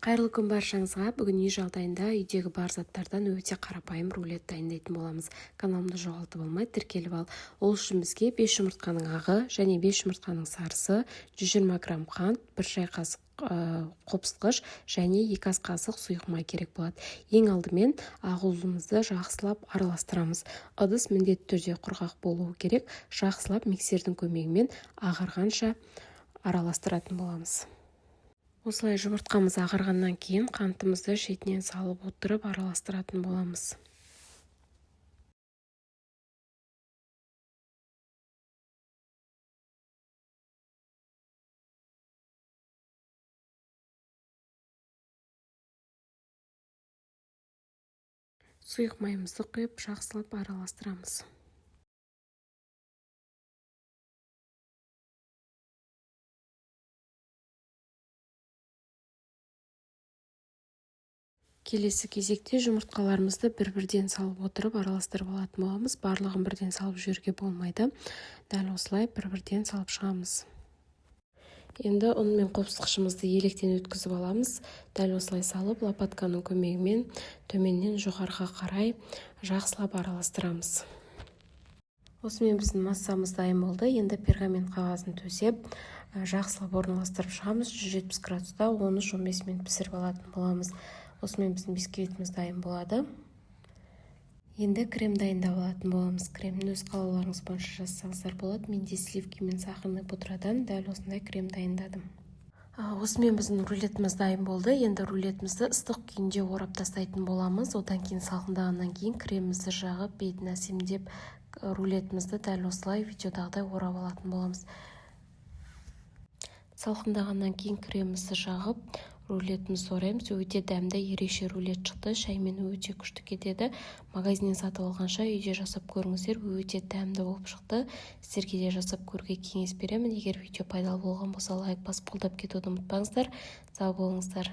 Қайырлы күн баршаңызға. Бүгін үй жағдайында үйдегі бар заттардан өте қарапайым рулет дайындайтын боламыз. Каналымды жоғалтып алмай тіркеліп ал. Ол үшін бізге 5 жұмыртқаның ағы және 5 жұмыртқаның сарысы, 120 грамм қант, 1 шай қасық қопсытқыш және 2 ас қасық сұйық май керек болады. Ең алдымен ақ-уызымызды жақсылап араластырамыз. Ыдыс міндетті түрде құрғақ болуы керек. Жақсылап миксердің көмегімен ағарғанша араластыратын боламыз. Осылай жұмыртқамыз ағарғаннан кейін қантымызды шетінен салып отырып араластыратын боламыз. Сұйық майымызды құйып жақсылап араластырамыз. Келесі кезекте жұмыртқаларымызды бір-бірден салып отырып араластырып алатын боламыз. Барлығын бірден салып жіберуге болмайды. Дәл осылай бір-бірден салып шығамыз. Енді ұн мен қопсытқышымызды електен өткізіп аламыз. Дәл осылай салып лопатканың көмегімен төменнен жоғарыға қарай жақсылап араластырамыз. Осымен біздің массамыз дайын болды. Енді пергамент қағазын төсеп жақсылап орналастырып шығамыз. 170 градуста 13-15 минут пісіріп алатын боламыз. Осымен біздің бисквитіміз дайын болады. Енді крем дайындап алатын боламыз. Кремді өз қалауларыңыз бойынша жазсаңыздар болады. Менде сливки мен сахарный пудрадан дәл осындай крем дайындадым. Осымен біздің рулетіміз дайын болды. Енді рулетімізді ыстық күйінде орап тастайтын боламыз. Одан кейін салқындағаннан кейін кремімізді жағып, бетін әсемдеп, рулетімізді дәл осылай видеодағыдай орап алатын боламыз. Салқындағаннан кейін кремімізді жағып, рулетімізді ораймыз. Өте дәмді, ерекше рулет шықты. Шаймен өте күшті кетеді. Магазиннен сатып алғанша үйде жасап көріңіздер. Өте дәмді болып шықты. Сіздерге де жасап көруге кеңес беремін. Егер видео пайдалы болған болса, лайк басып қолдап кетуді ұмытпаңыздар. Сау болыңыздар.